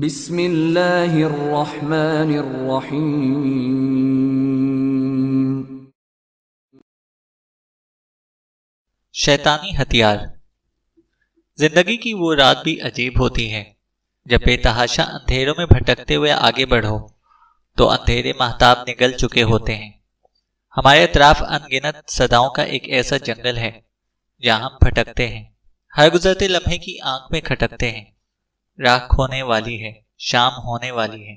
बिस्मिल्लाहिर्रहमानिर्रहीम। शैतानी हथियार। जिंदगी की वो रात भी अजीब होती है जब बेतहाशा अंधेरों में भटकते हुए आगे बढ़ो तो अंधेरे महताब निगल चुके होते हैं। हमारे अतराफ अनगिनत सदाओं का एक ऐसा जंगल है जहां हम भटकते हैं, हर गुजरते लम्हे की आंख में खटकते हैं। राख होने वाली है, शाम होने वाली है।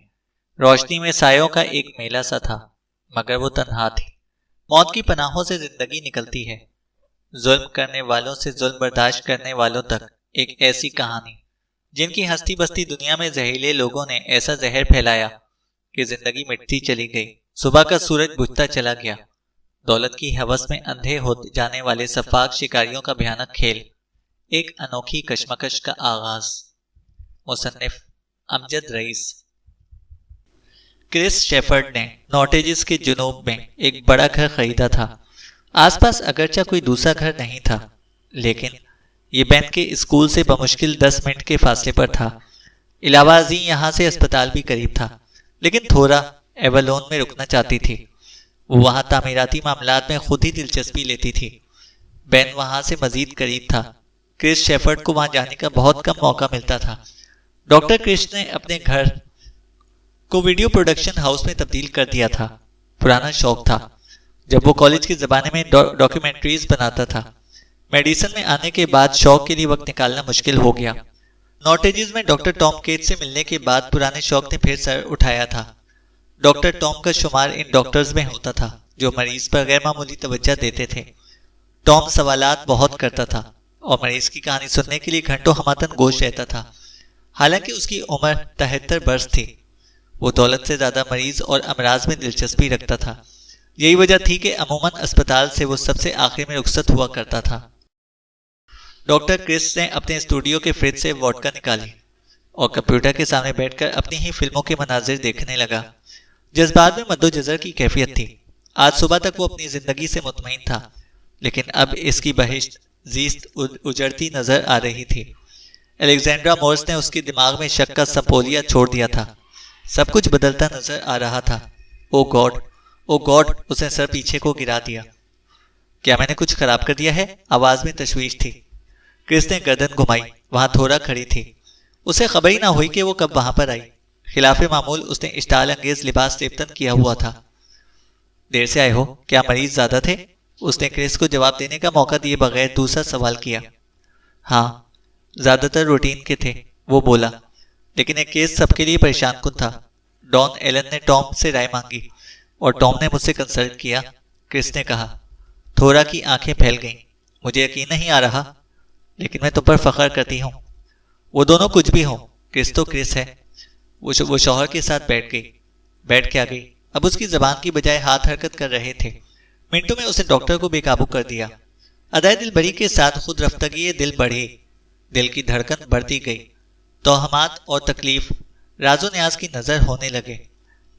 रोशनी में सायों का एक मेला सा था, मगर वो तन्हा थी। मौत की पनाहों से जिंदगी निकलती है, जुल्म करने वालों से जुल्म बर्दाश्त करने वालों तक एक ऐसी कहानी जिनकी हंसती बसती दुनिया में जहरीले लोगों ने ऐसा जहर फैलाया कि जिंदगी मिटती चली गई। सुबह का सूरज बुझता चला गया। दौलत की हवस में अंधे हो जाने वाले सफाक शिकारियों का भयानक खेल, एक अनोखी कशमकश का आगाज। मुसन्निफ अमजद रईस। क्रिस शेफर्ड ने नॉटेजेस के जुनूब में एक बड़ा घर खरीदा था। आसपास अगरचा कोई दूसरा घर नहीं था, लेकिन ये बेन के स्कूल से बमुश्किल 10 मिनट के फासले पर था। इलावाजी यहाँ से अस्पताल भी करीब था, लेकिन थोड़ा एवलोन में रुकना चाहती थी। वो वहाँ तामीराती मामलात में खुद ही दिलचस्पी लेती थी। बेन वहाँ से मजीद करीब था। क्रिस शेफर्ड को वहाँ जाने का बहुत कम मौका मिलता था। डॉक्टर क्रिस ने अपने घर को वीडियो प्रोडक्शन हाउस में तब्दील कर दिया था। पुराना शौक था जब वो कॉलेज के ज़माने में डॉक्यूमेंट्रीज बनाता था। मेडिसिन में आने के बाद शौक के लिए वक्त निकालना मुश्किल हो गया। नॉटेजेस में डॉक्टर टॉम केट से मिलने के बाद पुराने शौक ने फिर सर उठाया था। डॉक्टर टॉम का शुमार इन डॉक्टर्स में होता था जो मरीज पर गैर मामूली तवज्जो देते थे। टॉम सवालात बहुत करता था और मरीज की कहानी सुनने के लिए घंटों हमातन गोश रहता था। हालांकि उसकी उम्र 73 बरस थी, वो दौलत से ज्यादा मरीज और अमराज में दिलचस्पी रखता था। यही वजह थी कि अमूमन अस्पताल से वो सबसे आखिर में रुखसत हुआ करता था। डॉक्टर क्रिस ने अपने स्टूडियो के फ्रिज से वोडका निकाली और कंप्यूटर के सामने बैठकर अपनी ही फिल्मों के मनाजिर देखने लगा। जज्बात में मद्दोजहर की कैफियत थी। आज सुबह तक वो अपनी जिंदगी से मुतमईन था, लेकिन अब इसकी बहिश्त जीस्त उजड़ती नजर आ रही थी। अलेक्जेंड्रा मोर्स ने उसके दिमाग में शक का संपोलिया छोड़ दिया था। सब कुछ बदलता नजर आ रहा था। ओ गॉड, ओ गॉड, उसने सर पीछे को गिरा दिया। क्या मैंने कुछ खराब कर दिया है? आवाज में तशवीश थी। क्रिस ने गर्दन घुमाई। वहां थोड़ा खड़ी थी। उसे खबर ही ना हुई कि वो कब वहां पर आई। खिलाफे मामूल उसने इश्ताल अंगेज लिबास लेपतन किया हुआ था। देर से आए हो? क्या मरीज ज्यादा थे? उसने क्रिस को जवाब देने का मौका दिए बगैर दूसरा सवाल किया। हाँ, ज्यादातर रूटीन के थे, वो बोला, लेकिन एक केस सबके लिए परेशान कुन था। डॉन एलन ने टॉम से राय मांगी और टॉम ने मुझसे कंसल्ट किया। क्रिस ने कहा। थोड़ा की आंखें फैल गईं। मुझे यकीन नहीं आ रहा, लेकिन मैं तुम पर फख्र करती हूँ। वो दोनों कुछ भी हों, क्रिस तो क्रिस है। वो शौहर के साथ बैठ के आ गई। अब उसकी जबान की बजाय हाथ हरकत कर रहे थे। मिनटों में उसने डॉक्टर को बेकाबू कर दिया। अदाए दिल बड़ी के साथ खुद रफ्तगी दिल बढ़ी। दिल की धड़कन बढ़ती गई। तोहमात और तकलीफ राजो न्याज की नजर होने लगे।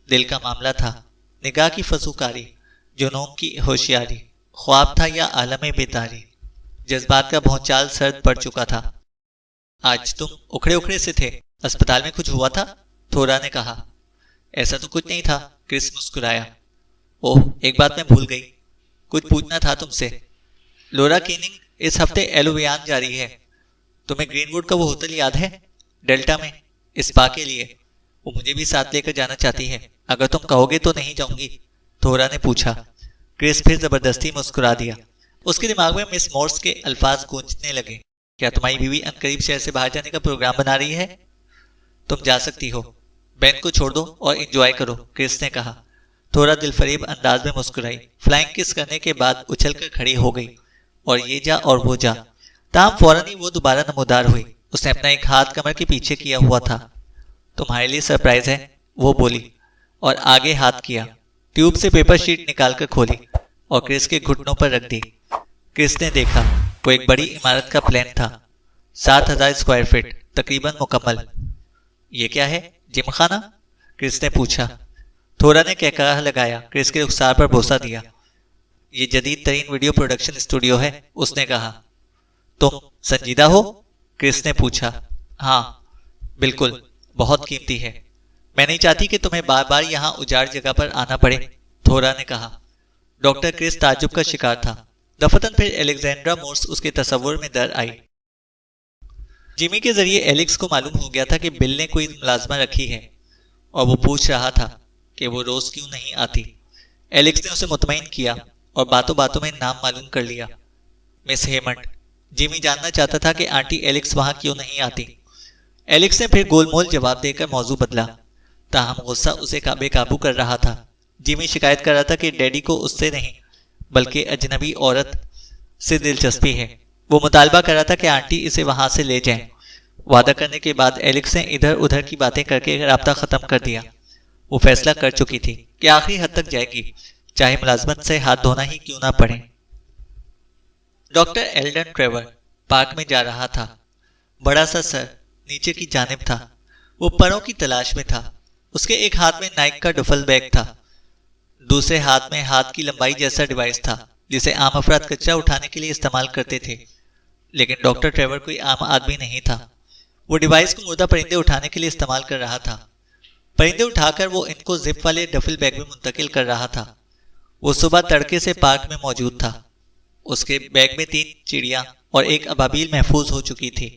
दिल का मामला था, निगाह की फसूकारी, जुनून की होशियारी, ख्वाब था या आलम बेदारी। जज्बात का भौचाल सर्द पड़ चुका था। आज तुम उखड़े उखड़े से थे। अस्पताल में कुछ हुआ था? थोरा ने कहा। ऐसा तो कुछ नहीं था, क्रिस मुस्कुराया। ओह, एक बात मैं भूल गई, कुछ पूछना था तुमसे। लोरा कीनिंग इस हफ्ते एलोवियान जा रही है। तुम्हें ग्रीनवुड का वो होटल याद है, डेल्टा में, स्पा के लिए? वो मुझे भी साथ लेकर जाना चाहती है। अगर तुम कहोगे तो नहीं जाऊंगी, थोरा ने पूछा। क्रिस फिर जबरदस्ती मुस्कुरा दिया। उसके दिमाग में मिस मोर्स के अल्फाज गूंजने लगे। क्या तुम्हारी बीवी अनकरीब शहर से बाहर जाने का प्रोग्राम बना रही है? तुम जा सकती हो, बेन को छोड़ दो और एंजॉय करो, क्रिस ने कहा। थोड़ा दिलफरीब अंदाज में मुस्कुराई। फ्लाइंग किस करने के बाद उछलकर खड़ी हो गई और ये जा और वो जा। ताम फौरन ही वो दोबारा नमूदार हुई। उसने अपना एक हाथ कमर के पीछे किया हुआ था। तुम्हारे लिए सरप्राइज है, वो बोली और आगे हाथ किया। ट्यूब से पेपर शीट निकालकर खोली और क्रिस के घुटनों पर रख दी। क्रिस ने देखा, वो एक बड़ी इमारत का प्लान था। 7000 स्क्वायर फीट, तकरीबन मुकम्मल। ये क्या है, जिम खाना? क्रिस ने पूछा। थोड़ा ने कहकहा लगाया। क्रिस के रुखसार पर बोसा दिया। ये जदीद तरीन वीडियो प्रोडक्शन स्टूडियो है, उसने कहा। तुम संजीदा हो? क्रिस ने पूछा। हाँ बिल्कुल, बहुत कीमती है। मैं नहीं चाहती कि तुम्हें बार बार यहाँ उजाड़ जगह पर आना पड़े, थोरा ने कहा। डॉक्टर क्रिस ताज्जुब का शिकार था। दफतन फिर एलेक्जेंड्रा मोर्स उसके तस्वुर में दर आई। जिमी के जरिए एलेक्स को मालूम हो गया था कि बिल ने कोई मुलाजमा रखी है और वो पूछ रहा था कि वो रोज क्यों नहीं आती। एलेक्स ने उसे मुतमईन किया और बातों बातों में नाम मालूम कर लिया, मिस हेमंड। जिमी जानना चाहता था कि आंटी एलेक्स वहां क्यों नहीं आती। एलेक्स ने फिर गोलमोल जवाब देकर मौजू बदला, ताहम गुस्सा उसे बेकाबू कर रहा था। जिमी शिकायत कर रहा था कि डैडी को उससे नहीं बल्कि अजनबी औरत से दिलचस्पी है। वो मुतालबा कर रहा था कि आंटी इसे वहां से ले जाएं। वादा करने के बाद एलेक्स ने इधर उधर की बातें करके राब्ता खत्म कर दिया। वो फैसला कर चुकी थी कि आखिरी हद तक जाएगी, चाहे मुलाजमत से हाथ धोना ही क्यों ना पड़े। डॉक्टर एल्डन ट्रेवर पार्क में जा रहा था। बड़ा सा सर नीचे की जानिब था। वो परों की तलाश में था। उसके एक हाथ में नाइक का डुफल बैग था, दूसरे हाथ में हाथ की लंबाई जैसा डिवाइस था जिसे आम अफराद कचरा उठाने के लिए इस्तेमाल करते थे। लेकिन डॉक्टर ट्रेवर कोई आम आदमी नहीं था। वो डिवाइस को मुर्दा परिंदे उठाने के लिए इस्तेमाल कर रहा था। परिंदे उठाकर वो इनको जिप वाले डफल बैग में मुंतकिल कर रहा था। वो सुबह तड़के से पार्क में मौजूद था। उसके बैग में 3 चिड़िया और एक अबाबील महफूज हो चुकी थी।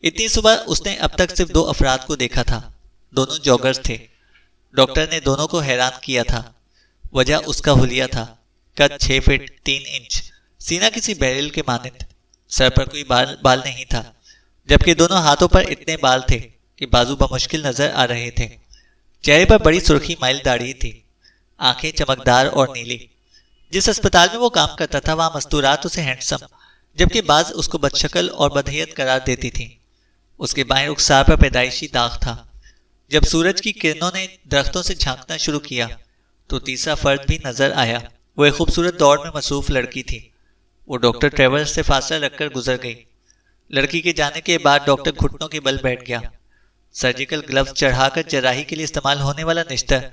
इतनी सुबह उसने अब तक सिर्फ 2 अफराद को देखा था। दोनों जॉगर्स थे। डॉक्टर ने दोनों को हैरान किया था। वजह उसका हुलिया था, कद 6 फीट 3 इंच, सीना किसी बैरल के मानिंद, सर पर कोई बाल नहीं था, जबकि दोनों हाथों पर इतने बाल थे कि बाजू बमुश्किल नजर आ रहे थे। चेहरे पर बड़ी सुर्खी माइल दाढ़ी थी, आंखें चमकदार और नीली। जिस अस्पताल में वो काम करता था वहां मस्तूरात उसे हैंडसम, जबकि बाज उसको बदशक्ल और बदहैयत करार देती थी। उसके बाएं रुखसार पर पैदाइशी दाग था। जब सूरज की किरणों ने दरख्तों से झांकना शुरू किया तो तीसरा फर्द भी नजर आया। वो एक खूबसूरत दौड़ में मसरूफ लड़की थी। वो डॉक्टर ट्रेवर से फासला रखकर गुजर गई। लड़की के जाने के बाद डॉक्टर घुटनों के बल बैठ गया। सर्जिकल ग्लव्स चढ़ाकर जराही के लिए इस्तेमाल होने वाला निश्तर,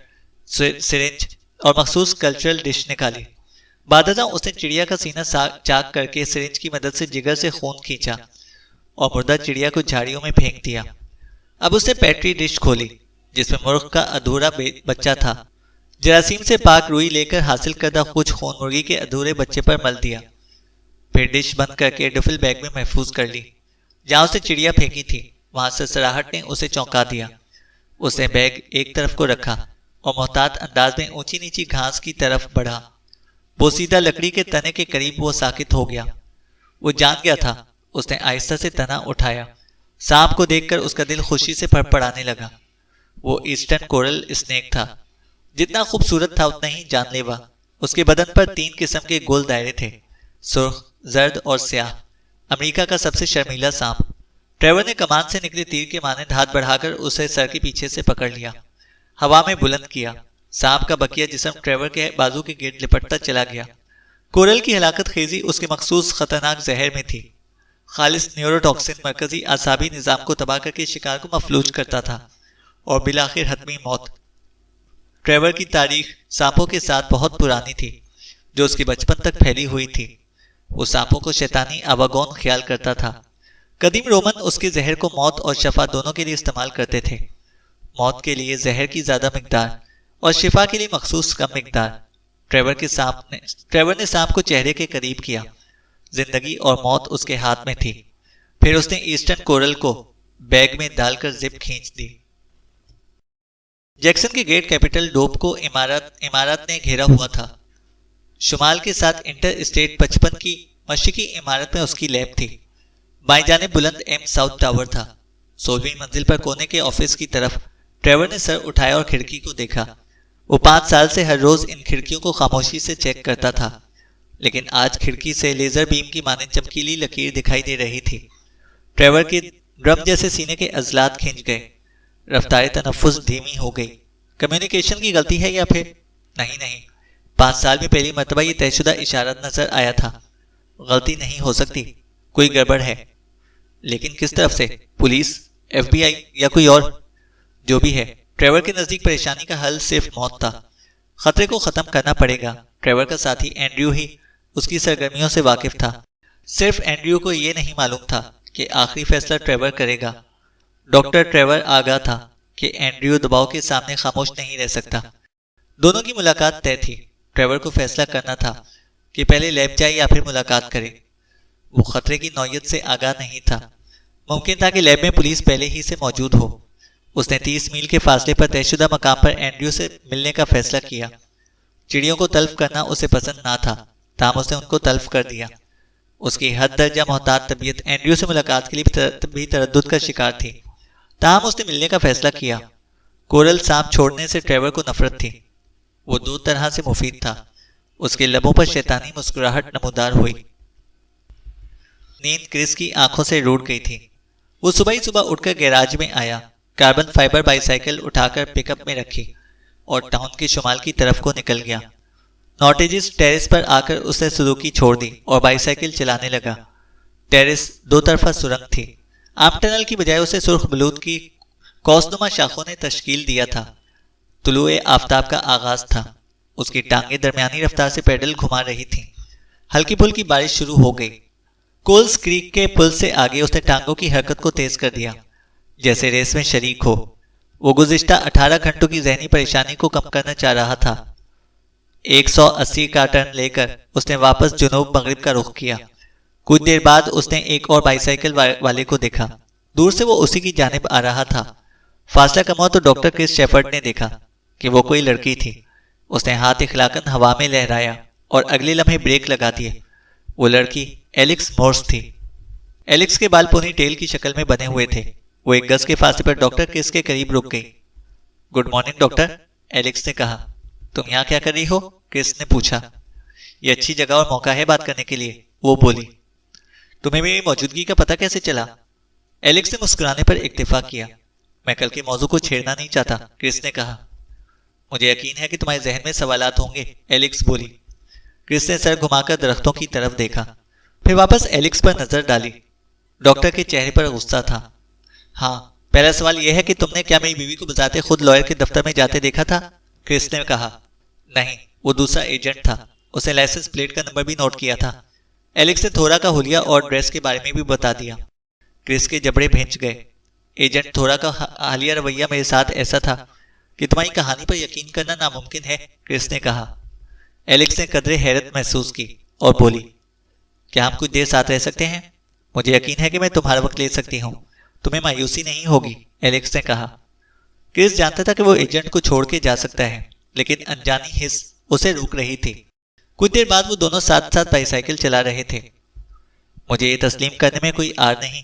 सिरिंज और मखसूस कल्चरल डिश निकाली। बादशाह उसने चिड़िया का सीना चाक करके सिरिंज की मदद से जिगर से खून खींचा और मुर्दा चिड़िया को झाड़ियों में फेंक दिया। अब उसने पेट्री डिश खोली जिसमें मुर्ग का अधूरा बच्चा था। जरासीम से पाक रुई लेकर हासिल करदा कुछ खून मुर्गी के अधूरे बच्चे पर मल दिया। फिर डिश बंद करके डफल बैग में महफूज कर ली। जहां उसे चिड़िया फेंकी थी वहां से सराहट ने उसे चौंका दिया। उसने बैग एक तरफ को रखा और मोहतात अंदाज में ऊंची नीची घास की तरफ बढ़ा। बोसीदा लकड़ी के तने के करीब वो साकित हो गया। वो जान गया था। उसने आहिस्ता से तना उठाया। सांप को देखकर उसका दिल खुशी से फड़फड़ाने लगा। वो ईस्टर्न कोरल स्नेक था। जितना खूबसूरत था उतना ही जानलेवा। उसके बदन पर 3 किस्म के गोल दायरे थे, सुर्ख, जर्द और स्याह। अमेरिका का सबसे शर्मीला सांप। ट्रेवर ने कमान से निकले तीर के मानंद हाथ बढ़ाकर उसे सर के पीछे से पकड़ लिया, हवा में बुलंद किया। सांप का बकिया जिस्म ट्रेवर के बाजू के गिर्द लिपटता चला गया। कोरल की हलाकत खेजी उसके मखसूस खतरनाक जहर में थी। खालिस न्यूरोटॉक्सिन मरकजी आसाबी निजाम को तबाह करके शिकार को मफलूज करता था और बिलाखिर हतमी मौत। ट्रेवर की तारीख सांपों के साथ बहुत पुरानी थी, जो उसके बचपन तक फैली हुई थी। वो सांपों को शैतानी आवागौन ख्याल करता था। कदीम रोमन उसके जहर को मौत और शफा दोनों के लिए इस्तेमाल करते थे। मौत के लिए जहर की ज्यादा मिकदार और शिफा के लिए मखसूस कम मिकदार। ट्रेवर ने सांप को चेहरे के करीब किया। जिंदगी और मौत उसके हाथ में थी। फिर उसने ईस्टर्न कोरल को बैग में डालकर जिप खींच दी। जैक्सन के ग्रेट कैपिटल डोप को इमारत ने घेरा हुआ था। शुमाल के साथ इंटर स्टेट 55 की मशरिकी इमारत में उसकी लैब थी। बाएं जाने बुलंद एम साउथ टावर था। 16वीं मंजिल पर कोने के ऑफिस की तरफ ट्रेवर ने सर उठाया और खिड़की को देखा। वो 5 साल से हर रोज इन खिड़कियों को खामोशी से चेक करता था, लेकिन आज खिड़की से लेजर बीम की माने चमकीली लकीर दिखाई दे रही थी। ट्रेवर के ड्रम जैसे सीने के अजलात खिंच गए। रफ्तार तनफ्फुस धीमी हो गई। कम्युनिकेशन की गलती है या फिर नहीं 5 साल में पहली मरतबा ये तयशुदा इशारा नजर आया था। गलती नहीं हो सकती, कोई गड़बड़ है, लेकिन किस तरफ से? पुलिस, FBI या कोई और? जो भी है, ट्रेवर के नजदीक परेशानी का हल सिर्फ मौत था। खतरे को खत्म करना पड़ेगा। ट्रेवर का साथी एंड्रयू ही उसकी सरगर्मियों से वाकिफ था। सिर्फ एंड्रयू को यह नहीं मालूम था कि आखिरी फैसला ट्रेवर करेगा। डॉक्टर ट्रेवर आगाह था कि एंड्रयू दबाव के सामने खामोश नहीं रह सकता। दोनों की मुलाकात तय थी। ट्रेवर को फैसला करना था कि पहले लैब जाए या फिर मुलाकात करे। वो खतरे की नौयत से आगाह नहीं था। मुमकिन था कि लैब में पुलिस पहले ही से मौजूद हो। उसने 30 मील के फासले पर तयशुदा मकाम पर एंड्रयू से मिलने का फैसला किया। चिड़ियों को तल्फ करना उसे पसंद ना था, ताहम उसने उनको तल्फ कर दिया। उसकी हद दर्जा मोहतात तबीयत एंड्रयू से मुलाकात के लिए भी तरद्दुद का शिकार थी, ताहम उसने मिलने का फैसला किया। कोरल सांप छोड़ने से ट्रेवर को नफरत थी। वो दो तरह से मुफीद था। उसके लबों पर शैतानी मुस्कुराहट नमूदार हुई। नींद क्रिस की आंखों से रूठ गई थी। वो सुबह ही सुबह उठकर गैराज में आया, कार्बन फाइबर बाईसाइकिल उठाकर पिकअप में रखी और टाउन के शुमाल की तरफ को निकल गया। नॉटेजिस टेरेस पर आकर उसने सुजुकी छोड़ दी और बाईसाइकिल चलाने लगा। टेरेस दो तरफा सुरंग थी। आम टनल की बजाय उसे सुर्ख बलूत की कौसनुमा शाखों ने तश्कील दिया था। तुलुए आफताब का आगाज था। उसकी टांगें दरमियानी रफ्तार से पैडल घुमा रही थीं। हल्की फुल्की बारिश शुरू हो गई। कोल्स क्रीक के पुल से आगे उसने टांगों की हरकत को तेज कर दिया, जैसे रेस में शरीक हो। वो गुज़िश्ता 18 घंटों की जहनी परेशानी को कम करना चाह रहा था। 180 का टर्न लेकर उसने वापस जुनूब मगरिब का रुख किया। कुछ देर बाद उसने एक और बाईसाइकिल वाले को देखा। दूर से वो उसी की जानिब आ रहा था। फासला कम हुआ तो डॉक्टर क्रिस शेफर्ड ने देखा कि वो कोई लड़की थी। उसने हाथ इखलाकन हवा में लहराया और अगले लम्हे ब्रेक लगा दिए। वो लड़की एलेक्स मोर्स थी। एलेक्स के बाल पोनी टेल की शक्ल में बने हुए थे। वो एक गज के फासले पर डॉक्टर क्रिस के करीब रुक गई। गुड मॉर्निंग डॉक्टर, एलेक्स ने कहा। तुम यहाँ क्या कर रही हो? क्रिस ने पूछा। ये अच्छी जगह और मौका है बात करने के लिए, वो बोली। तुम्हें मेरी मौजूदगी का पता कैसे चला? एलेक्स ने मुस्कुराने पर इक्तिफा किया। मैं कल के मौजू को छेड़ना नहीं चाहता, क्रिस ने कहा। मुझे यकीन है कि तुम्हारे जहन में सवालात होंगे, एलेक्स बोली। क्रिस ने सर घुमाकर दरख्तों की तरफ देखा, फिर वापस एलेक्स पर नजर डाली। डॉक्टर के चेहरे पर गुस्सा था। हाँ, पहला सवाल यह है कि तुमने क्या मेरी बीवी को बताते खुद लॉयर के दफ्तर में जाते देखा था? क्रिस ने कहा। नहीं, वो दूसरा एजेंट था। उसने लाइसेंस प्लेट का नंबर भी नोट किया था। एलेक्स ने थोड़ा का हुलिया और ड्रेस के बारे में भी बता दिया। क्रिस के जबड़े भेंच गए। एजेंट थोड़ा का हालिया रवैया मेरे साथ ऐसा था कि तुम्हारी कहानी पर यकीन करना नामुमकिन है, क्रिस ने कहा। एलेक्स ने कदरे हैरत महसूस की और बोली, क्या हम कुछ देर साथ रह सकते हैं? मुझे यकीन है कि मैं तुम्हारा वक्त ले सकती हूँ। तुम्हें मायूसी नहीं होगी, एलेक्स ने कहा। क्रिस जानता था कि वो एजेंट को छोड़ के जा सकता है, लेकिन अनजानी हिस्स उसे रोक रही थी। कुछ देर बाद वो दोनों साथ साथ बाईसाइकिल चला रहे थे। मुझे ये तस्लीम करने में कोई आर नहीं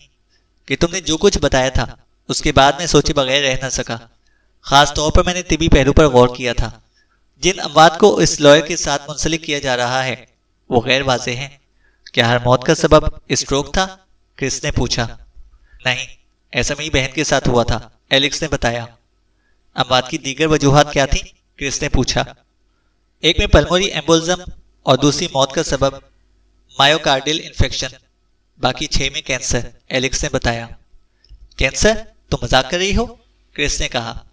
कि तुमने जो कुछ बताया था उसके बाद मैं सोचे बगैर रह न सका। खास तौर पर मैंने तिबी पहलू पर गौर किया था। जिन अमवात को इस लॉयर के साथ मुंसलिक किया जा रहा है वो गैर वाज़ेह हैं। क्या हर मौत का सबब स्ट्रोक था? क्रिस ने पूछा। नहीं, ऐसा मेरी बहन के साथ हुआ था, एलेक्स ने बताया। अमवात की दीगर वजूहात क्या थी? क्रिस ने पूछा। एक में पल्मोनरी एम्बोलिज्म और दूसरी मौत का सबब मायोकार्डियल इन्फेक्शन। बाकी 6 में कैंसर, एलेक्स ने बताया। कैंसर? तुम मजाक कर रही हो? क्रिस ने कहा।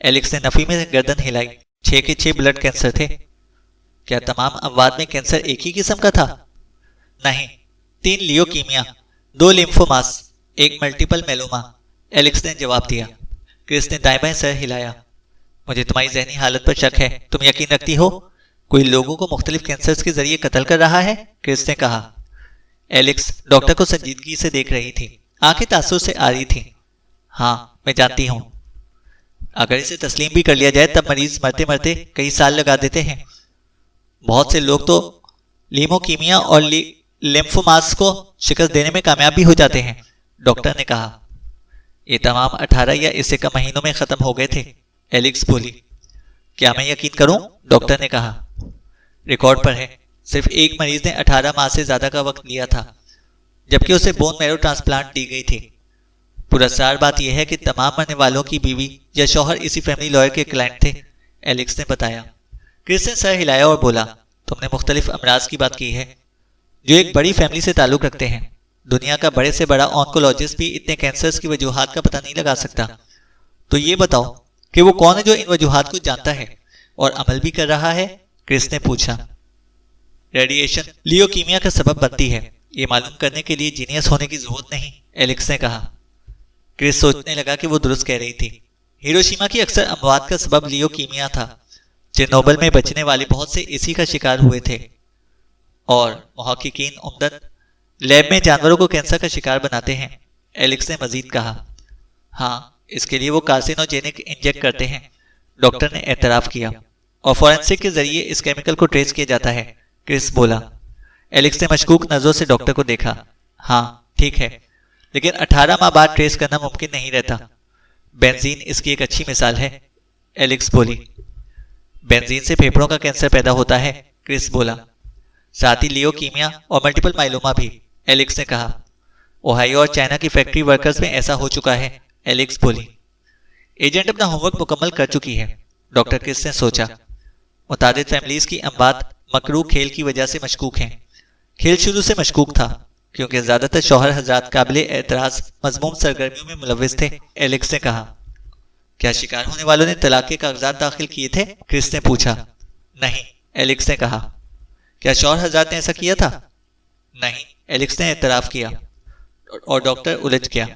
एलेक्स ने नफी में गर्दन हिलाई। 6 के 6 ब्लड कैंसर थे। क्या तमाम अमवात में कैंसर एक ही किस्म का था? नहीं, 3 लियोकीमिया, 2 लिम्फोमास, 1 मल्टीपल मेलोमा, एलेक्स ने जवाब दिया। क्रिस ने दाएं बाएं सर हिलाया। मुझे तुम्हारी जहनी हालत पर शक है। तुम यकीन रखती हो कोई लोगों को मुख्तलिफ कैंसर्स के जरिए कत्ल कर रहा है? क्रिस ने कहा। एलेक्स डॉक्टर को संजीदगी से देख रही थी। आंखें तासुर से आ रही थी। हाँ, मैं जानती हूँ। अगर इसे तस्लीम भी कर लिया जाए तब मरीज मरते मरते कई साल लगा देते हैं। बहुत से लोग तो लीमोकीमिया और लिम्फोमास को शिकस्त देने में कामयाब भी हो जाते हैं, डॉक्टर ने कहा। ये तमाम 18 या इससे कम महीनों में खत्म हो गए थे, एलेक्स बोली। क्या मैं यकीन करूं? डॉक्टर ने कहा। रिकॉर्ड पर है, सिर्फ एक मरीज ने 18 माह से ज्यादा का वक्त लिया था, जबकि उसे बोन मैरो ट्रांसप्लांट दी गई थी। पुरस्कार बात यह है कि तमाम मरने वालों की बीवी या शौहर इसी फैमिली लॉयर के क्लाइंट थे, एलेक्स ने बताया। क्रिस ने सर हिलाया और बोला, तुमने मुख्तलिफ अमराज की बात की है जो एक बड़ी फैमिली से ताल्लुक रखते हैं। दुनिया का बड़े से बड़ा ऑन्कोलॉजिस्ट भी इतने कैंसर्स की वजूहात का पता नहीं लगा सकता। तो ये बताओ कि वो कौन है जो इन वजूहात को जानता है और अमल भी कर रहा है? क्रिस ने पूछा। रेडिएशन लियोकीमिया का सबब बनती है, ये मालूम करने के लिए जीनियस होने की जरूरत नहीं, एलेक्स ने कहा। क्रिस सोचने लगा कि वो दुरुस्त कह रही थी। हिरोशिमा की अक्सर अमवात का सबब लियोकीमिया था। चेरनोबिल में बचने वाले बहुत से इसी का शिकार हुए थे और मुहक्किकीन उम्दन लैब में जानवरों को कैंसर का शिकार बनाते हैं। एलेक्स ने मजीद कहा, हाँ, इसके लिए वो कार्सिनोजेनिक इंजेक्ट करते हैं। डॉक्टर ने एतराफ़ किया। और फॉरेंसिक के जरिए इस केमिकल को ट्रेस किया जाता है, क्रिस बोला। एलेक्स ने मशकूक नजरों से डॉक्टर को देखा। हाँ, ठीक है, लेकिन 18 माह बाद ट्रेस करना मुमकिन नहीं रहता। बेंजीन इसकी एक अच्छी मिसाल है, एलेक्स बोली। बेंजीन से फेफड़ों का कैंसर पैदा होता है, क्रिस बोला। साथ ही लियोकीमिया और मल्टीपल माइलोमा भी, एलेक्स ने कहा। ओहायो और चाइना की फैक्ट्री वर्कर्स में ऐसा हो चुका है, एलेक्स बोली। एजेंट अपना होमवर्क मुकम्मल कर चुकी है, डॉक्टर क्रिस ने सोचा। मुतादिद फैमिलीज की अमवात मकरू खेल की वजह से मशकूक हैं। खेल शुरू से मशकूक था क्योंकि ज्यादातर शौहर हजरात काबिले एतराज मजमूम सरगर्मियों में मुलविस थे, एलेक्स ने कहा। क्या शिकार होने वालों ने तलाक के कागजात दाखिल किए थे, क्रिस ने पूछा। नहीं, एलेक्स ने कहा। क्या शौहर हजरात ने ऐसा किया था? नहीं, एलेक्स ने एतराफ किया। और डॉक्टर उलझ गया।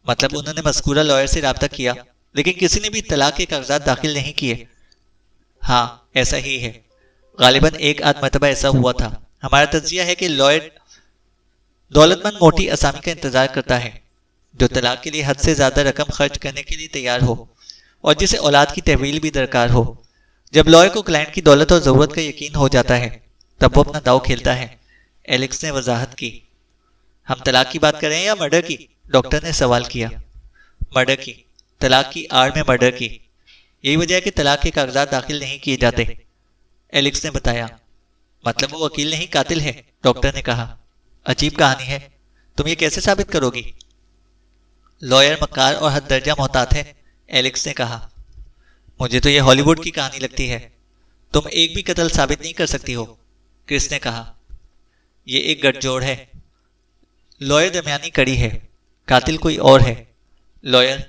मतलब उन्होंने मस्कूरा लॉयर से राब्ता किया, लेकिन किसी ने भी तलाक के कागजात दाखिल नहीं किए। हाँ, ऐसा ही है। गालिबन एक आध मरतबा ऐसा हुआ था। हमारा तज्जिया है कि लॉयर दौलतमंद मोटी असामी का इंतजार करता है जो तलाक के लिए हद से ज्यादा रकम खर्च करने के लिए तैयार हो और जिसे औलाद की तहवील भी दरकार हो। जब लॉयर को क्लाइंट की दौलत और जरूरत का यकीन हो जाता है तब वो अपना दाव खेलता है, एलेक्स ने वजाहत की। हम तलाक की बात करें या मर्डर की? डॉक्टर ने सवाल किया। मर्डर की, तलाक की आड़ में मर्डर की। यही वजह है कि तलाक के कागजात दाखिल नहीं किए जाते, एलेक्स ने बताया। मतलब वो वकील नहीं कातिल है, डॉक्टर ने कहा। अजीब कहानी है, तुम ये कैसे साबित करोगी? लॉयर मक्कार और हद दर्जा मोहतात है, एलेक्स ने कहा। मुझे तो ये हॉलीवुड की कहानी लगती है। तुम एक भी कत्ल साबित नहीं कर सकती हो, क्रिस ने कहा। ये एक गठजोड़ है। लॉयर दरमियानी कड़ी है, कातिल कोई और है। लॉयर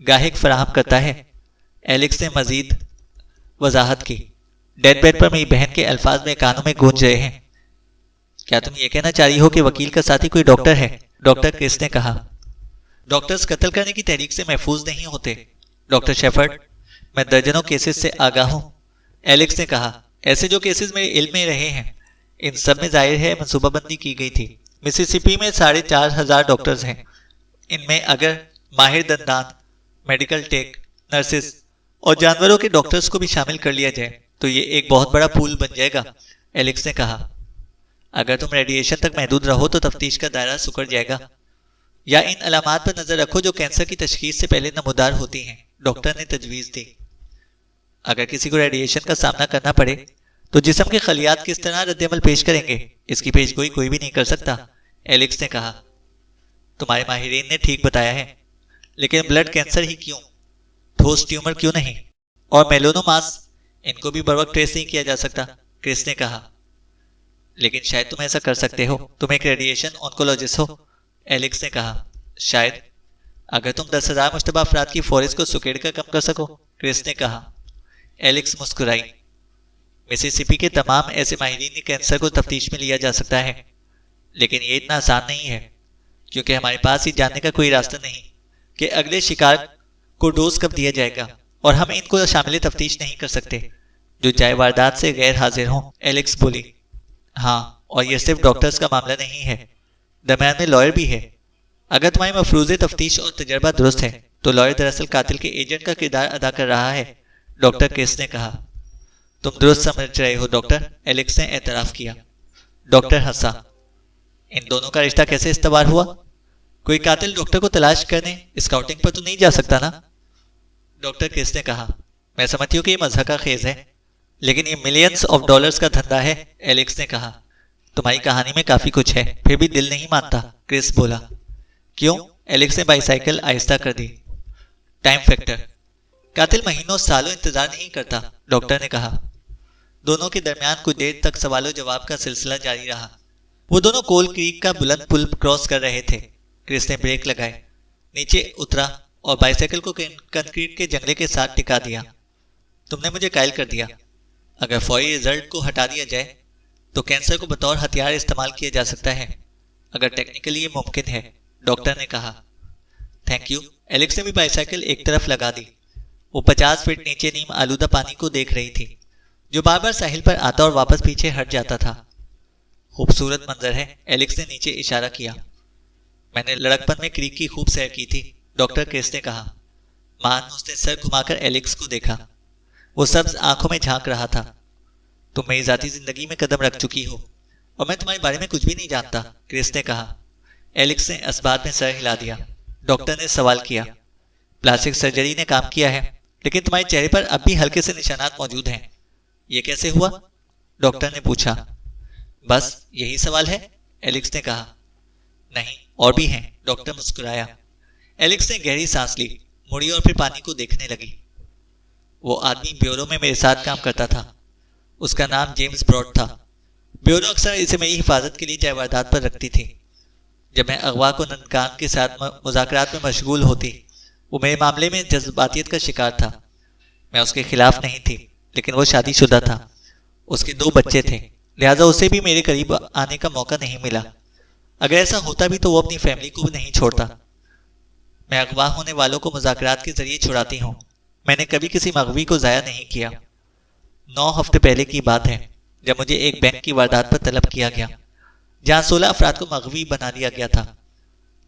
गाहिक फराहम करता है, एलेक्स ने मजीद वजाहत की। डेथ बेड पर मेरी बहन के अल्फाज में कानों में गूंज रहे हैं। क्या तुम ये कहना चाह रही हो कि वकील का साथी कोई डॉक्टर है? डॉक्टर क्रिस ने कहा। डॉक्टर्स कत्ल करने की तहरीक से महफूज नहीं होते, डॉक्टर शेफर्ड। मैं दर्जनों केसेस से आगाह हूं, एलेक्स ने कहा। ऐसे जो केसेस मेरे इल्म में रहे हैं, इन सब में जाहिर है मनसूबाबंदी की गई थी। मिसिसिपी में 4,500 डॉक्टर्स हैं। इनमें अगर माहिर दंदान, मेडिकल टेक, नर्सिस और जानवरों के डॉक्टर्स को भी शामिल कर लिया जाए तो ये एक बहुत बड़ा पूल बन जाएगा, एलेक्स ने कहा। अगर तुम रेडिएशन तक महदूद रहो तो तफ्तीश का दायरा सुकर जाएगा। या इन अलामात पर नजर रखो जो कैंसर की तशखीस से पहले नमूदार होती हैं, डॉक्टर ने तजवीज़ दी। अगर किसी को रेडिएशन का सामना करना पड़े तो जिस्म के खलियात किस तरह रद्दअमल पेश करेंगे, इसकी पेशगोई कोई भी नहीं कर सकता, एलेक्स ने कहा। तुम्हारे माहिरीन ने ठीक बताया है, लेकिन ब्लड कैंसर ही क्यों? ठोस ट्यूमर क्यों नहीं? और मेलोनोमास, इनको भी बर वक्त ट्रेस नहीं किया जा सकता, क्रिस ने कहा। लेकिन शायद तुम ऐसा कर सकते हो, तुम एक रेडिएशन ऑन्कोलॉजिस्ट हो, एलेक्स ने कहा। शायद, अगर तुम 10,000 मुश्तबा अफराद की फौरिस को सुकेड़ कर कम कर सको, क्रिस ने कहा। एलेक्स मुस्कुराई। मिसिसिपी के तमाम ऐसे माहिरीन कैंसर को तफ्तीश में लिया जा सकता है, लेकिन ये इतना आसान नहीं है, क्योंकि हमारे पास ही जानने का कोई रास्ता नहीं कि अगले शिकार को डोज कब दिया जाएगा, और हम इनको शामिल तफ्तीश नहीं कर सकते जो जाए वारदात से गैर हाजिर हों, एलेक्स बोली। हाँ, और यह सिर्फ डॉक्टर्स का मामला नहीं है, दरम्यान में लॉयर भी है। अगर तुम्हारी मफरूज़े तफ्तीश और तजर्बा दुरुस्त है तो लॉयर दरअसल कातिल के एजेंट का किरदार अदा कर रहा है, डॉक्टर क्रिस ने कहा। तुम दुरुस्त समझ रहे हो डॉक्टर, एलेक्स ने एतराफ़ किया। डॉक्टर हंसा। इन दोनों का रिश्ता कैसे इस्तेमाल हुआ? कोई कातिल डॉक्टर को तलाश करने स्काउटिंग पर तो नहीं जा सकता ना, डॉक्टर क्रिस ने कहा। मैं समझती हूँ कि ये मज़हब का खेज है, लेकिन ये मिलियंस ऑफ डॉलर्स का धंधा है, एलेक्स ने कहा। तुम्हारी कहानी में काफी कुछ है, फिर भी दिल नहीं मानता, क्रिस बोला। क्यों? एलेक्स ने बाईसाइकिल आहिस्ता कर दी। Time factor. कातिल महीनों सालों इंतजार नहीं करता, डॉक्टर ने कहा। दोनों के दरमियान कुछ देर तक सवालों जवाब का सिलसिला जारी रहा। वो दोनों कोल क्रीक का बुलंद पुल क्रॉस कर रहे थे। क्रिस ने ब्रेक लगाए, नीचे उतरा और बाईसाइकिल को कंक्रीट के जंगले के साथ टिका दिया। तुमने मुझे कायल कर दिया। अगर फौरी रिजल्ट को हटा दिया जाए तो कैंसर को बतौर हथियार इस्तेमाल किया जा सकता है, अगर टेक्निकली ये मुमकिन है, डॉक्टर ने कहा। थैंक यू, एलेक्स ने भी बाईसाइकिल एक तरफ लगा दी। वो 50 फीट नीचे नीम आलूदा पानी को देख रही थी, जो बार बार साहिल पर आता और वापस पीछे हट जाता था। खूबसूरत मंजर है, एलेक्स ने नीचे इशारा किया। मैंने लड़कपन में क्रीक की खूब सैर की थी, डॉक्टर क्रिस ने कहा। मान ने उसने सर घुमाकर एलेक्स को देखा। वो सब्ज आंखों में झांक रहा था। तुम मेरी जाती जिंदगी में कदम रख चुकी हो और मैं तुम्हारे बारे में कुछ भी नहीं जानता, क्रिस ने कहा। एलेक्स ने असबात में सर हिला दिया। डॉक्टर ने सवाल किया। प्लास्टिक सर्जरी ने काम किया है, लेकिन तुम्हारे चेहरे पर अब भी हल्के से निशानात मौजूद हैं। यह कैसे हुआ? डॉक्टर ने पूछा। बस यही सवाल है, एलेक्स ने कहा। नहीं, और भी हैं, डॉक्टर मुस्कुराया। एलेक्स ने गहरी सांस ली, मुड़ी और फिर पानी को देखने लगी। वो आदमी ब्यूरो में मेरे साथ काम करता था। उसका नाम जेम्स ब्रॉड था। ब्यूरो अक्सर इसे मेरी हिफाजत के लिए चाय वारदात पर रखती थी। जब मैं अगवा को ननकान के साथ मुज़ाकरात में मशगूल होती, वो मेरे मामले में जज्बातियत का शिकार था। मैं उसके खिलाफ नहीं थी, लेकिन वो शादीशुदा था। उसके 2 बच्चे थे, लिहाजा उसे भी मेरे करीब आने का मौका नहीं मिला। अगर ऐसा होता भी तो वो अपनी फैमिली को भी नहीं छोड़ता। मैं अगवा होने वालों को मुज़ाकरात के जरिए छुड़ाती हूँ। मैंने कभी किसी मगवी को ज़ाया नहीं किया। 9 हफ्ते पहले की बात है, जब मुझे एक बैंक की वारदात पर तलब किया गया, जहां 16 अफराद को मगवी बना दिया गया था।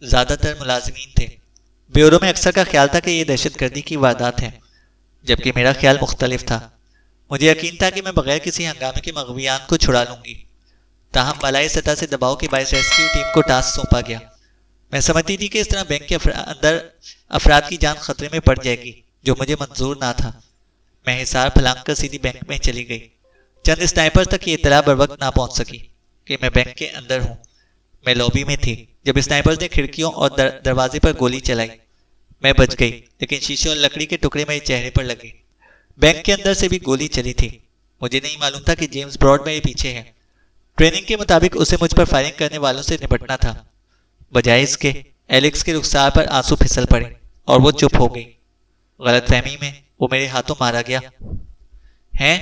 ज्यादातर मुलाजिमीन थे। ब्यूरो में अक्सर का ख्याल था कि यह दहशतगर्दी की वारदात है, जबकि मेरा ख्याल मुख्तलिफ था। मुझे यकीन था कि मैं बगैर किसी हंगामे के मगवियान को छुड़ा लूंगी। ताहम बालाई सतह से दबाव के बायस रेस्क्यू टीम को टास्क सौंपा गया। मैं समझती थी कि इस तरह बैंक के अंदर अफराद की जान खतरे में पड़ जाएगी, जो मुझे मंजूर ना था। मैं हिसार फलांग कर सीधी बैंक में चली गई। चंद स्नाइपर तक ये इतला बर वक्त ना पहुंच सकी कि मैं बैंक के अंदर हूं। मैं लॉबी में थी जब स्नाइपर्स ने खिड़कियों और दरवाजे पर गोली चलाई। मैं बच गई, लेकिन शीशे और लकड़ी के टुकड़े मेरे चेहरे पर लगे। बैंक के अंदर से भी गोली चली थी। मुझे नहीं मालूम था कि जेम्स ब्रॉड मेरे पीछे है। ट्रेनिंग के मुताबिक उसे मुझ पर फायरिंग करने वालों से निपटना था। बजाय इसके एलेक्स के रुखसार पर आंसू फिसल पड़े और वो चुप हो गई। गलतफहमी में वो मेरे हाथों मारा गया। हैं?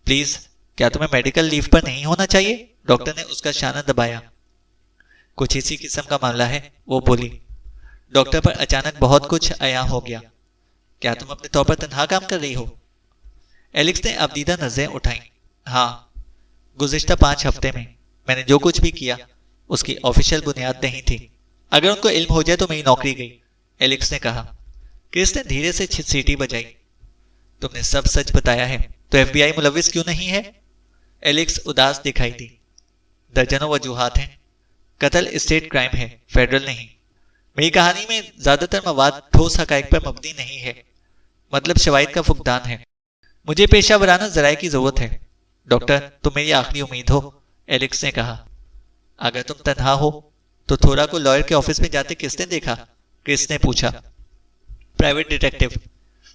प्लीज, क्या तुम्हें मेडिकल लीव पर नहीं होना चाहिए? डॉक्टर ने उसका शाना दबाया। कुछ इसी किस्म का मामला है, वो बोली। डॉक्टर पर अचानक बहुत कुछ आया हो गया। क्या तुम अपने तौर पर तन्हा काम कर रही हो? एलेक्स ने अबदीदा नजरें उठाई। हाँ, गुज़िश्ता 5 हफ्ते में मैंने जो कुछ भी किया उसकी ऑफिशियल बुनियाद नहीं थी। अगर उनको इल्म हो जाए तो मेरी नौकरी गई, एलेक्स ने कहा। क्रिस ने धीरे से सीटी बजाई। तुमने सब सच बताया है तो FBI मुलविस क्यों नहीं है? एलेक्स उदास दिखाई दी। दर्जनों वजूहात हैं। कत्ल स्टेट क्राइम है, फेडरल नहीं। मेरी कहानी में ज्यादातर मवाद ठोस हकायक पर मबनी नहीं है, मतलब शवाहिद का फुकदान है। मुझे पेशा वराना जराए की जरूरत है। डॉक्टर, तुम मेरी आखिरी उम्मीद हो, एलेक्स ने कहा। अगर तुम तन्हा हो तो थोड़ा को लॉयर के ऑफिस में जाते किसने देखा? क्रिस ने पूछा। Private detective.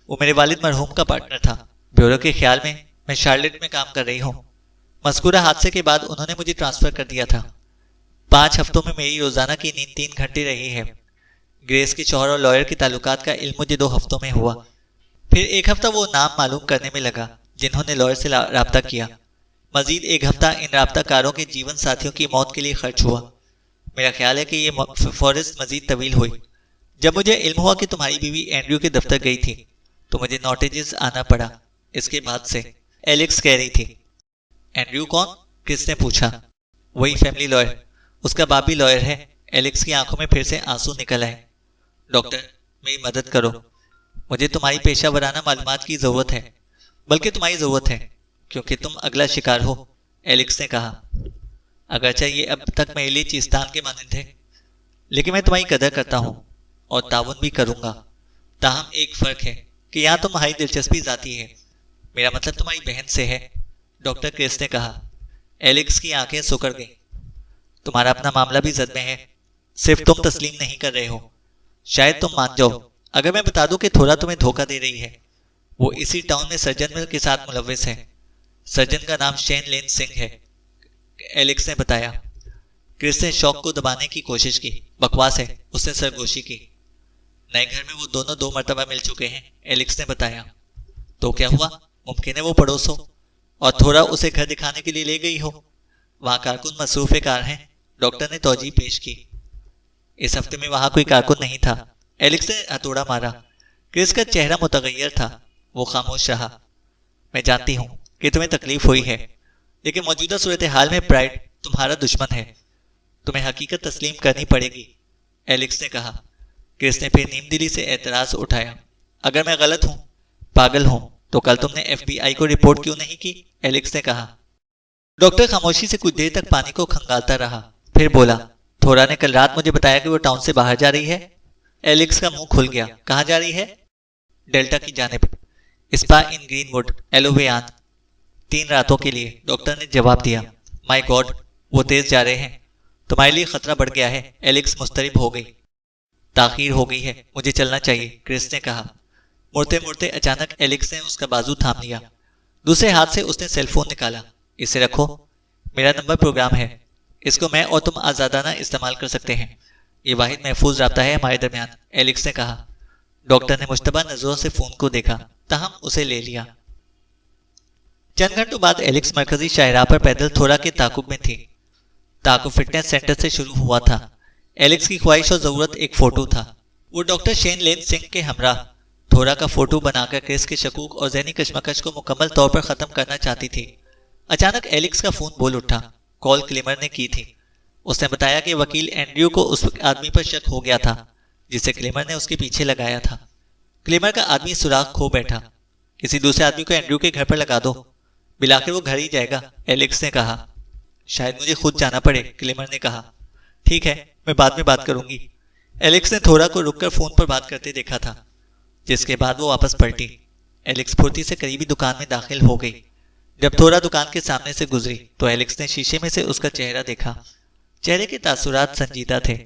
वो मेरे वालिद मरहूम का पार्टनर था। ब्यूरो के ख्याल में मैं शार्लेट में काम कर रही हूँ। मज़कूरा हादसे के बाद उन्होंने मुझे ट्रांसफर कर दिया था। 5 हफ्तों में मेरी रोजाना की नींद 3 घंटे रही है। ग्रेस के शौहर और लॉयर के ताल्लुकात का इल्म मुझे 2 हफ्तों में हुआ। फिर 1 हफ्ता वो नाम मालूम करने में लगा जिन्होंने लॉयर से राब्ता किया। मजीद 1 हफ्ता इन राब्ताकारों के जीवन साथियों की मौत के लिए खर्च हुआ। मेरा ख्याल है कि ये फॉरेस्ट मजीद तवील हुई। जब मुझे इल्म हुआ कि तुम्हारी बीवी एंड्रयू के दफ्तर गई थी तो मुझे नॉटेजेस आना पड़ा। इसके बाद से, एलेक्स कह रही थी। एंड्रयू कौन? किसने पूछा। वही फैमिली लॉयर। उसका बाप भी लॉयर है। एलेक्स की आंखों में फिर से आंसू निकल आए। डॉक्टर, मेरी मदद करो। मुझे तुम्हारी पेशा वराना मालूमात की जरूरत है, बल्कि तुम्हारी जरूरत है, क्योंकि तुम अगला शिकार हो, एलेक्स ने कहा। अगरचे ये अब तक मेरे लिए चीस्तान के मानंद है, लेकिन मैं तुम्हारी कदर करता हूँ और ताउन भी करूंगा। ताहम एक फर्क है कि यहाँ तुम्हारी दिलचस्पी जाती है, मेरा मतलब तुम्हारी बहन से है, डॉक्टर क्रिस ने कहा। एलेक्स की आंखें सुकड़ गईं। तुम्हारा अपना मामला भी जद में है, सिर्फ तुम तस्लीम नहीं कर रहे हो। शायद तुम मान जाओ अगर मैं बता दूं कि थोड़ा तुम्हें धोखा दे रही है। वो इसी टाउन में सर्जन मिल के साथ मुलविस है। सर्जन का नाम शेन लेन सिंह है, एलेक्स ने बताया। क्रिस ने शौक को दबाने की कोशिश की। बकवास है, उसने सरगोशी की। नए घर में वो दोनों 2 मरतबा मिल चुके हैं, एलेक्स ने बताया। तो क्या हुआ? मुमकिन है वो पड़ोस हो और थोड़ा उसे घर दिखाने के लिए ले गई हो। वहां कारकुन मसरूफ कार हैं, डॉक्टर ने तौजीह पेश की। इस हफ्ते में वहां कोई कारकुन नहीं था, एलेक्स ने हथौड़ा मारा। क्रिस का चेहरा मुतगय्यर था। वो खामोश रहा। मैं जानती हूँ कि तुम्हें तकलीफ हुई है, लेकिन मौजूदा सूरत हाल में प्राइड तुम्हारा दुश्मन है। तुम्हें हकीकत तस्लीम करनी पड़ेगी, एलेक्स ने कहा। क्रिस ने फिर नीमदिली से एतराज उठाया। अगर मैं गलत हूँ, पागल हूँ, तो कल तुमने FBI को रिपोर्ट क्यों नहीं की, एलेक्स ने कहा। डॉक्टर खामोशी से कुछ देर तक पानी को खंगालता रहा, फिर बोला, थोरा ने कल रात मुझे बताया कि वो टाउन से बाहर जा रही है। एलेक्स का मुंह खुल गया। कहाँ जा रही है? डेल्टा की जानिब, स्पा इन ग्रीनवुड, एलोवेयान। 3 रातों के लिए, डॉक्टर ने जवाब दिया। माय गॉड, वो तेज जा रहे हैं। तुम्हारे लिए खतरा बढ़ गया है, एलेक्स मुस्तरिब हो गई। ताखीर हो गई है, मुझे चलना चाहिए, क्रिस ने कहा। मुड़ते मुड़ते अचानक एलेक्स ने उसका बाजू थाम लिया। दूसरे हाथ से उसने सेलफोन निकाला। इसे रखो, मेरा नंबर प्रोग्राम है। इसको मैं और तुम आज़ादाना इस्तेमाल कर सकते हैं। ये वाहिद महफूज राब्ता है हमारे दरमियान, एलेक्स ने कहा। डॉक्टर ने मुश्तबा नजरों से फोन को देखा, तहम उसे ले लिया। चंद घंटों बाद एलेक्स मरकजी शाहराह पर पैदल थोड़ा के ताकुब में थी। ताकुब फिटनेस सेंटर से शुरू हुआ था। एलेक्स की ख्वाहिश और जरूरत एक फोटो था। वो डॉक्टर शेन लेन सिंह के हमरा थोड़ा का फोटो बनाकर क्रिस के शकूक और ज़हनी कशमकश को मुकम्मल तौर पर खत्म करना चाहती थी। अचानक एलेक्स का फोन बोल उठा। कॉल क्लेमर ने की थी। उसने बताया कि वकील एंड्रयू को उस आदमी पर शक हो गया था जिसे क्लेमर ने उसके पीछे लगाया था। क्लेमर का आदमी सुराग खो बैठा। किसी दूसरे आदमी को एंड्रयू के घर पर लगा दो, बिलाकर वो घर ही जाएगा, एलेक्स ने कहा। शायद मुझे खुद जाना पड़े, क्लेमर ने कहा। ठीक है, मैं बाद में बात करूंगी। एलेक्स ने थोड़ा को रुककर फोन पर बात करते देखा था, जिसके बाद वो वापस पलटी। एलेक्स फुर्ती से करीबी दुकान में दाखिल हो गई। जब थोड़ा दुकान के सामने से गुजरी तो एलेक्स ने शीशे में से उसका चेहरा देखा। चेहरे के तासुरात संजीदा थे।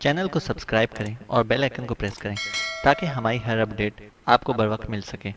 चैनल को सब्सक्राइब करें और बेल आइकन को प्रेस करें ताकि हमारी हर अपडेट आपको बर वक्त मिल सके।